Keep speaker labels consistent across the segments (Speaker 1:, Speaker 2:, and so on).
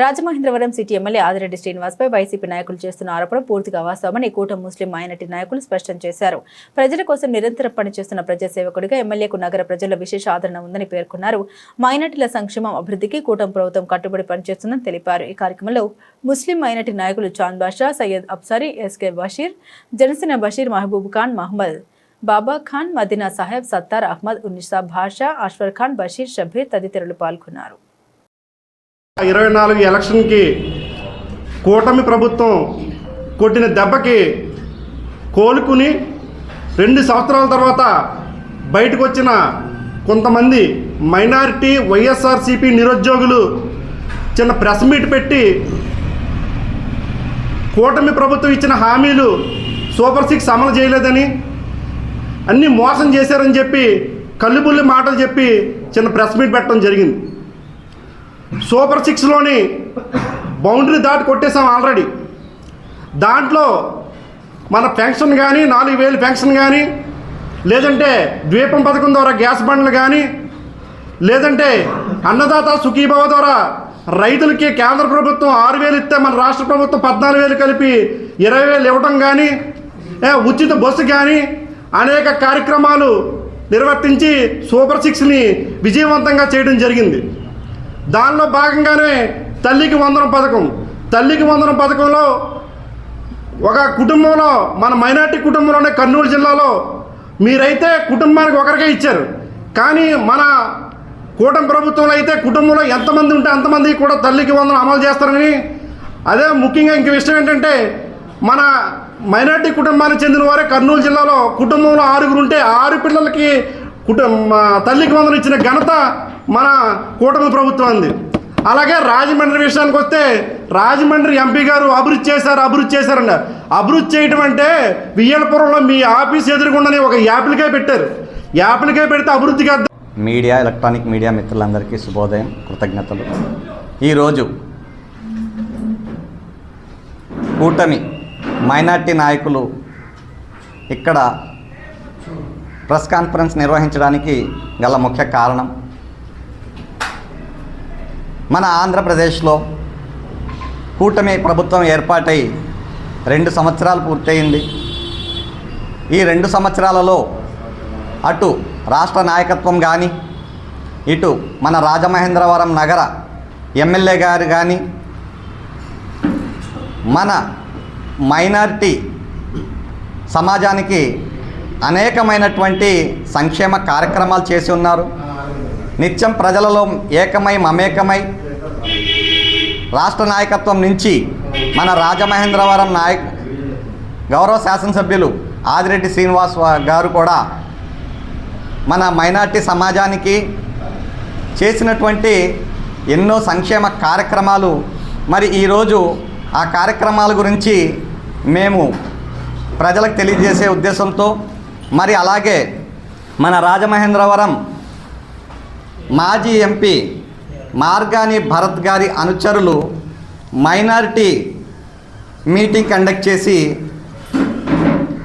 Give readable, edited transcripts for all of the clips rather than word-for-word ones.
Speaker 1: Rajamahendravaram city MLA Adireddy శ్రీనివాస్పై YCP నాయకులు చేస్తున్న ఆరోపణ పూర్తిగా అవాస్తవమని కూటమి ముస్లిం మైనారిటీ నాయకులు స్పష్టం చేశారు. ప్రజల కోసం నిరంతరం పనిచేస్తున్న ప్రజాసేవకుడిగా ఎమ్మెల్యేకు నగర ప్రజల్లో విశేష ఆదరణ ఉందని పేర్కొన్నారు. మైనారిటీల సంక్షేమం అభివృద్ధికి కూటమి ప్రభుత్వం కట్టుబడి పనిచేస్తుందని తెలిపారు. ఈ కార్యక్రమంలో ముస్లిం మైనారిటీ నాయకులు చాంద్ బాషా, సయ్యద్ అబ్సారీ, ఎస్కే బషీర్, జనసేన బషీర్, మహబూబ్ ఖాన్, మహమ్మద్ బాబా ఖాన్, మదీనా సాహెబ్, సత్తార్ అహ్మద్, ఉన్నీసా భాషా, అష్ఫర్ ఖాన్, బషీర్, షబీర్ తదితరులు పాల్గొన్నారు.
Speaker 2: 24 ఎలక్షన్కి కూటమి ప్రభుత్వం కొట్టిన దెబ్బకి కోలుకుని 2 సంవత్సరాల తర్వాత బయటకు వచ్చిన కొంతమంది మైనారిటీ వైఎస్ఆర్సీపీ నిరుద్యోగులు చిన్న ప్రెస్ మీట్ పెట్టి కూటమి ప్రభుత్వం ఇచ్చిన హామీలు సూపర్ 6 అమలు చేయలేదని, అన్నీ మోసం చేశారని చెప్పి కల్లుబుల్లి మాటలు చెప్పి చిన్న ప్రెస్ మీట్ పెట్టడం జరిగింది. సూపర్ 6లోని బౌండరీ దాటి కొట్టేసాం ఆల్రెడీ. దాంట్లో మన పెన్షన్ కానీ 4000 పెన్షన్ కానీ, లేదంటే ద్వీపం పథకం ద్వారా గ్యాస్ బండ్లు కానీ, లేదంటే అన్నదాత సుఖీభవ ద్వారా రైతులకి కేంద్ర ప్రభుత్వం 6000 ఇస్తే మన రాష్ట్ర ప్రభుత్వం 14000 కలిపి 20000 ఇవ్వడం కానీ, ఉచిత బస్సు కానీ అనేక కార్యక్రమాలు నిర్వర్తించి సూపర్ 6ని విజయవంతంగా చేయడం జరిగింది. దానిలో భాగంగానే తల్లికి వందనం పథకంలో ఒక కుటుంబంలో, మన మైనార్టీ కుటుంబంలోనే కర్నూలు జిల్లాలో మీరైతే కుటుంబానికి ఒకరికే ఇచ్చారు. కానీ మన కూటమి ప్రభుత్వంలో అయితే కుటుంబంలో ఎంతమంది ఉంటే అంతమందికి కూడా తల్లికి వందనం అమలు చేస్తారని. అదే ముఖ్యంగా ఇంక విషయం ఏంటంటే, మన మైనార్టీ కుటుంబానికి చెందిన వారే కర్నూలు జిల్లాలో కుటుంబంలో 6 ఉంటే 6 పిల్లలకి తల్లికి వందనం ఇచ్చిన ఘనత మన కూటమి ప్రభుత్వం అంది. అలాగే రాజమండ్రి విషయానికి వస్తే, రాజమండ్రి ఎంపీ గారు అభివృద్ధి చేశారండి. అభివృద్ధి చేయటం అంటే వియ్యలపురంలో మీ ఆఫీస్ ఎదురుగుండని ఒక యాప్లికే పెట్టారు. యాప్లికే పెడితే అభివృద్ధికి
Speaker 3: మీడియా, ఎలక్ట్రానిక్ మీడియా మిత్రులందరికీ శుభోదయం, కృతజ్ఞతలు. ఈరోజు కూటమి మైనార్టీ నాయకులు ఇక్కడ ప్రెస్ కాన్ఫరెన్స్ నిర్వహించడానికి గల ముఖ్య కారణం, మన ఆంధ్రప్రదేశ్లో కూటమి ప్రభుత్వం ఏర్పాటై 2 సంవత్సరాలు పూర్తయింది. ఈ 2 సంవత్సరాలలో అటు రాష్ట్ర నాయకత్వం కానీ, ఇటు మన రాజమహేంద్రవరం నగర ఎమ్మెల్యే గారు కానీ మన మైనారిటీ సమాజానికి అనేకమైనటువంటి సంక్షేమ కార్యక్రమాలు చేసి ఉన్నారు. నిత్యం ప్రజలలో మమేకమై రాష్ట్ర నాయకత్వం నుంచి మన రాజమహేంద్రవరం గౌరవ శాసనసభ్యులు ఆదిరెడ్డి శ్రీనివాస్ గారు కూడా మన మైనార్టీ సమాజానికి చేసినటువంటి ఎన్నో సంక్షేమ కార్యక్రమాలు, మరి ఈరోజు ఆ కార్యక్రమాల గురించి మేము ప్రజలకు తెలియజేసే ఉద్దేశంతో, మరి అలాగే మన రాజమహేంద్రవరం మాజీ ఎంపీ మార్గాని భరత్ గారి అనుచరులు మైనారిటీ మీటింగ్ కండక్ట్ చేసి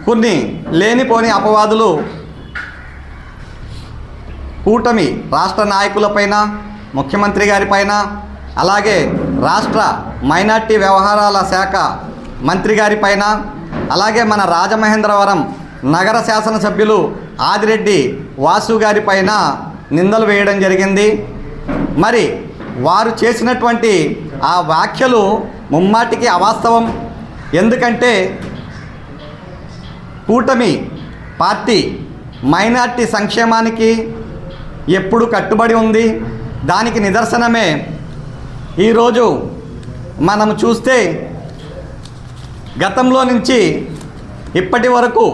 Speaker 3: కొన్ని లేనిపోని అపవాదులు కూటమి రాష్ట్ర నాయకులపైన, ముఖ్యమంత్రి గారిపైన, అలాగే రాష్ట్ర మైనార్టీ వ్యవహారాల శాఖ మంత్రి గారిపైన, అలాగే మన రాజమహేంద్రవరం నగర శాసనసభ్యులు ఆదిరెడ్డి వాసు గారిపైన నిందలు వేయడం జరిగింది. మరి వారు చేసినటువంటి ఆ వ్యాఖ్యలు ముమ్మాటికి అవాస్తవం. ఎందుకంటే కూటమి పార్టీ మైనార్టీ సంక్షేమానికి ఎప్పుడు కట్టుబడి ఉంది. దానికి నిదర్శనమే ఈరోజు మనం చూస్తే గతంలో నుంచి ఇప్పటి వరకు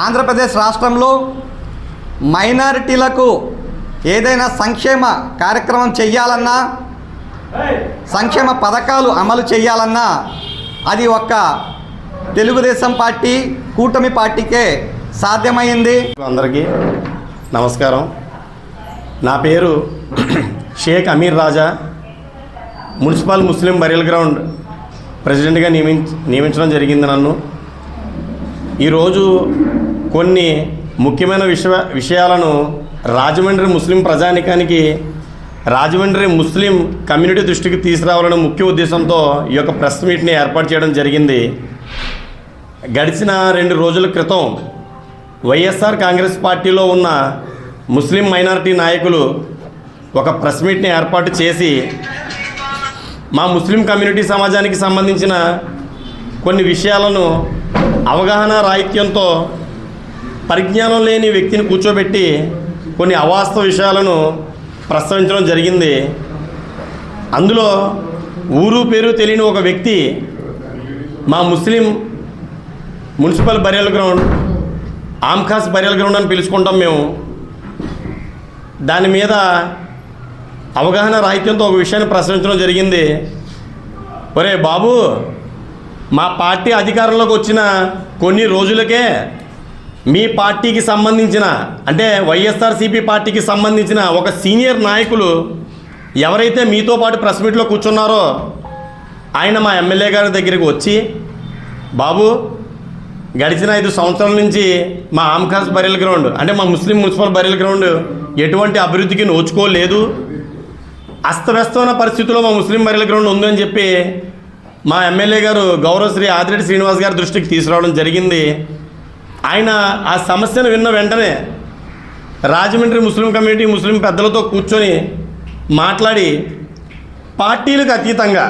Speaker 3: ఆంధ్రప్రదేశ్ రాష్ట్రంలో మైనారిటీలకు ఏదైనా సంక్షేమ కార్యక్రమం చెయ్యాలన్నా, సంక్షేమ పథకాలు అమలు చేయాలన్నా అది ఒక్క తెలుగుదేశం పార్టీ, కూటమి పార్టీకే సాధ్యమైంది.
Speaker 2: అందరికీ నమస్కారం. నా పేరు షేక్ అమీర్ రాజా. మున్సిపల్ ముస్లిం బరియల్ గ్రౌండ్ ప్రెసిడెంట్గా నియమించడం జరిగింది నన్ను. ఈరోజు కొన్ని ముఖ్యమైన విషయాలను రాజమండ్రి ముస్లిం ప్రజానికానికి
Speaker 4: రాజమండ్రి ముస్లిం కమ్యూనిటీ దృష్టికి తీసుకురావాలనే ముఖ్య ఉద్దేశంతో ఈ యొక్క ప్రెస్ మీట్ని ఏర్పాటు చేయడం జరిగింది. గడిచిన 2 రోజుల క్రితం వైఎస్ఆర్ కాంగ్రెస్ పార్టీలో ఉన్న ముస్లిం మైనారిటీ నాయకులు ఒక ప్రెస్ మీట్ని ఏర్పాటు చేసి మా ముస్లిం కమ్యూనిటీ సమాజానికి సంబంధించిన కొన్ని విషయాలను అవగాహన రాహిత్యంతో పరిజ్ఞానం లేని వ్యక్తిని కూర్చోబెట్టి కొన్ని అవాస్తవ విషయాలను ప్రస్తావించడం జరిగింది. అందులో ఊరు పేరు తెలియని ఒక వ్యక్తి మా Muslim municipal burial ground Aamkhas burial ground అని పిలుచుకుంటాం మేము. దాని మీద అవగాహన రాహిత్యంతో ఒక విషయాన్ని ప్రస్తావించడం జరిగింది. ఒరే బాబు, మా పార్టీ అధికారంలోకి వచ్చిన కొన్ని రోజులకే మీ పార్టీకి సంబంధించిన అంటే వైఎస్ఆర్సీపీ పార్టీకి సంబంధించిన ఒక సీనియర్ నాయకులు ఎవరైతే మీతో పాటు ప్రెస్ మీట్లో కూర్చున్నారో ఆయన మా ఎమ్మెల్యే గారి దగ్గరికి వచ్చి, బాబు గడిచిన 5 సంవత్సరాల నుంచి మా ఆమ్ఖాస్ బరియల్ గ్రౌండ్ అంటే మా ముస్లిం మున్సిపల్ బరియల్ గ్రౌండ్ ఎటువంటి అభివృద్ధికి నోచుకోలేదు, అస్తవ్యస్తమైన పరిస్థితుల్లో మా ముస్లిం బరియల్ గ్రౌండ్ ఉందని చెప్పి మా ఎమ్మెల్యే గారు గౌరవ శ్రీ ఆదిరెడ్డి శ్రీనివాస్ గారి దృష్టికి తీసుకురావడం జరిగింది. ఆయన ఆ సమస్యను విన్న వెంటనే రాజమండ్రి ముస్లిం కమ్యూనిటీ ముస్లిం పెద్దలతో కూర్చొని మాట్లాడి పార్టీలకు అతీతంగా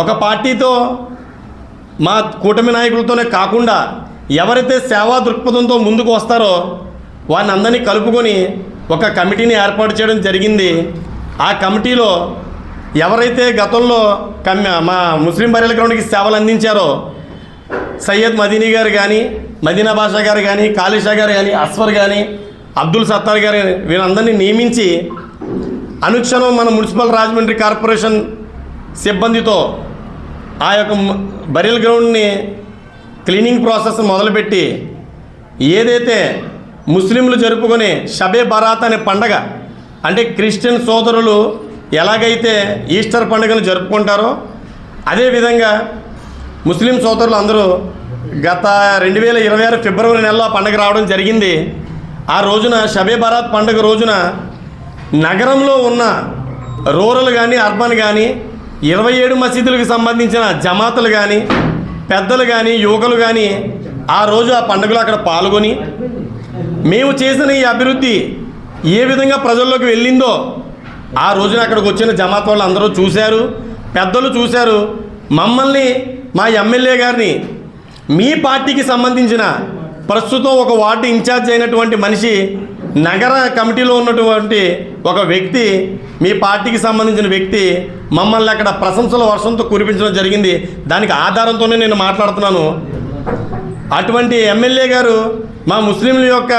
Speaker 4: ఒక పార్టీతో మా కూటమి నాయకులతోనే కాకుండా ఎవరైతే సేవా దృక్పథంతో ముందుకు వస్తారో వారిని అందరినీ కలుపుకొని ఒక కమిటీని ఏర్పాటు చేయడం జరిగింది. ఆ కమిటీలో ఎవరైతే గతంలో మా ముస్లిం బరియల్ గ్రౌండ్కి సేవలు అందించారో సయ్యద్ మదీనీ గారు కానీ, మదీనా బాషా గారు కానీ, కాళీషా గారు కానీ, అస్వర్ కానీ, అబ్దుల్ సత్తార్ గారు వీరందరినీ నియమించి అనుక్షణం మన మున్సిపల్ రాజమండ్రి కార్పొరేషన్ సిబ్బందితో ఆ యొక్క బరియల్ గ్రౌండ్ని క్లీనింగ్ ప్రాసెస్ మొదలుపెట్టి ఏదైతే ముస్లింలు జరుపుకునే షబే బరాత్ అనే పండగ అంటే క్రిస్టియన్ సోదరులు ఎలాగైతే ఈస్టర్ పండుగను జరుపుకుంటారో అదేవిధంగా ముస్లిం సోదరులు అందరూ గత 2026 ఫిబ్రవరి నెలలో పండుగ రావడం జరిగింది. ఆ రోజున షబే బరాత్ పండుగ రోజున నగరంలో ఉన్న రూరల్ కానీ అర్బన్ కానీ 27 మసీదులకు సంబంధించిన జమాతులు కానీ పెద్దలు కానీ యువకులు కానీ ఆ రోజు ఆ పండుగలో అక్కడ పాల్గొని మేము చేసిన ఈ అభివృద్ధి ఏ విధంగా ప్రజల్లోకి వెళ్ళిందో ఆ రోజున అక్కడికి వచ్చిన జమాత్ వాళ్ళు అందరూ చూశారు, పెద్దలు చూశారు. మమ్మల్ని మా ఎమ్మెల్యే గారిని మీ పార్టీకి సంబంధించిన ప్రస్తుతం ఒక వార్డు ఇన్ఛార్జ్ అయినటువంటి మనిషి నగర కమిటీలో ఉన్నటువంటి ఒక వ్యక్తి మీ పార్టీకి సంబంధించిన వ్యక్తి మమ్మల్ని అక్కడ ప్రశంసల వర్షంతో కురిపించడం జరిగింది. దానికి ఆధారంతోనే నేను మాట్లాడుతున్నాను. అటువంటి ఎమ్మెల్యే గారు మా ముస్లింల యొక్క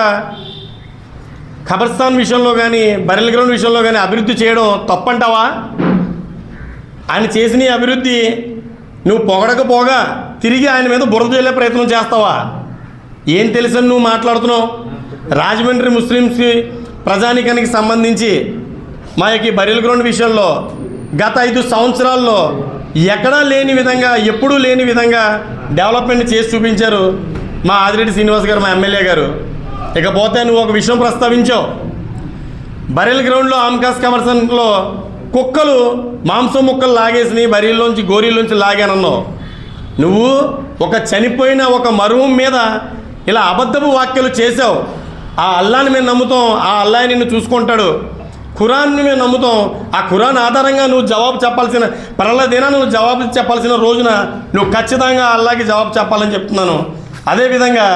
Speaker 4: ఖబర్స్థాన్ విషయంలో కానీ బరియల్ గ్రౌండ్ విషయంలో కానీ అభివృద్ధి చేయడం తప్పంటావా? ఆయన చేసిన ఈ అభివృద్ధి నువ్వు పొగడకపోగా తిరిగి ఆయన మీద బురద చల్లే ప్రయత్నం చేస్తావా? ఏం తెలుసని నువ్వు మాట్లాడుతున్నావు? రాజమండ్రి ముస్లిమ్స్ ప్రజానికానికి సంబంధించి మా యొక్క బరియల్ గ్రౌండ్ విషయంలో గత 5 సంవత్సరాల్లో ఎక్కడా లేని విధంగా ఎప్పుడూ లేని విధంగా డెవలప్మెంట్ చేసి చూపించారు మా ఆదిరెడ్డి శ్రీనివాస్ గారు, మా ఎమ్మెల్యే గారు. ఇకపోతే నువ్వు ఒక విషయం ప్రస్తావించావు. బరియల్ గ్రౌండ్లో ఆమ్కాస్ కమర్సన్లో కుక్కలు మాంసం ముక్కలు లాగేసినాయి, బరియల్లోంచి గోరీల్లోంచి లాగానన్నావు. నువ్వు ఒక చనిపోయిన ఒక మరువం మీద ఇలా అబద్ధపు వ్యాఖ్యలు చేసావు. ఆ అల్లాని మేము నమ్ముతాం, ఆ అల్లా నిన్ను చూసుకుంటాడు. ఖురాన్ని మేము నమ్ముతాం, ఆ ఖురాన్ ఆధారంగా నువ్వు జవాబు చెప్పాల్సిన పర్లేదేనా, నువ్వు జవాబు చెప్పాల్సిన రోజున నువ్వు ఖచ్చితంగా అల్లాకి జవాబు చెప్పాలని చెప్తున్నాను. అదేవిధంగా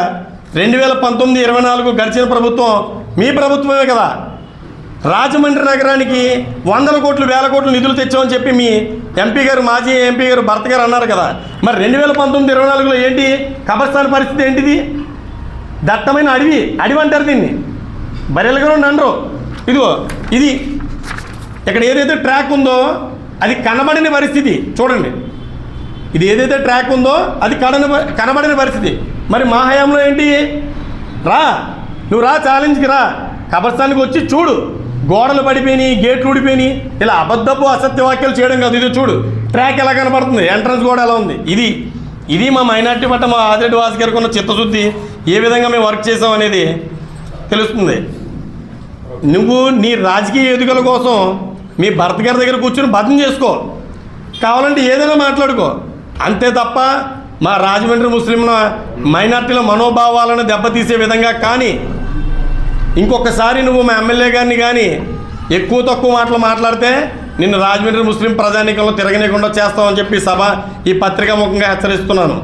Speaker 4: 2019-24 గడిచిన ప్రభుత్వం మీ ప్రభుత్వమే కదా. రాజమండ్రి నగరానికి 100 కోట్లు 1000 కోట్లు నిధులు తెచ్చామని చెప్పి మీ ఎంపీ గారు, మాజీ ఎంపీ గారు భర్త గారు అన్నారు కదా. మరి 2019-24లో ఏంటి ఖబర్స్థాన్ పరిస్థితి ఏంటిది? దట్టమైన అడవి అంటారు దీన్ని, బరియల్ గ్రౌండ్ అనరు. ఇదిగో ఇది ఇక్కడ ఏదైతే ట్రాక్ ఉందో అది కనబడిన పరిస్థితి చూడండి. ఇది ఏదైతే ట్రాక్ ఉందో అది కనబడిన పరిస్థితి. మరి మా హయాంలో ఏంటి? నువ్వు రా, ఛాలెంజ్కి రా, ఖబర్స్థాన్కి వచ్చి చూడు. గోడలు పడిపోయినాయి, గేట్లు ఊడిపోయినాయి. ఇలా అబద్ధపు అసత్య వాక్యాలు చేయడం కాదు. ఇది చూడు, ట్రాక్ ఎలా కనబడుతుంది, ఎంట్రన్స్ కూడా ఎలా ఉంది. ఇది మా మైనార్టీ పట్ల మా ఆదిరెడ్డి వాసు గారికి ఉన్న చిత్తశుద్ధి, ఏ విధంగా మేము వర్క్ చేసాం అనేది తెలుస్తుంది. నువ్వు నీ రాజకీయ ఎదుగుదల కోసం మీ భర్త గారి దగ్గర కూర్చొని భజన చేసుకో, కావాలంటే ఏదైనా మాట్లాడుకో, అంతే తప్ప మా రాజమండ్రి ముస్లింల మైనార్టీల మనోభావాలను దెబ్బతీసే విధంగా కానీ ఇంకొకసారి నువ్వు మా ఎమ్మెల్యే గారిని కానీ ఎక్కువ తక్కువ మాటలు మాట్లాడితే నిన్ను రాజమండ్రి ముస్లిం ప్రజానీకంలో తిరగనీయకుండా చేస్తామని చెప్పి సభ ఈ పత్రికా ముఖంగా హెచ్చరిస్తున్నాను.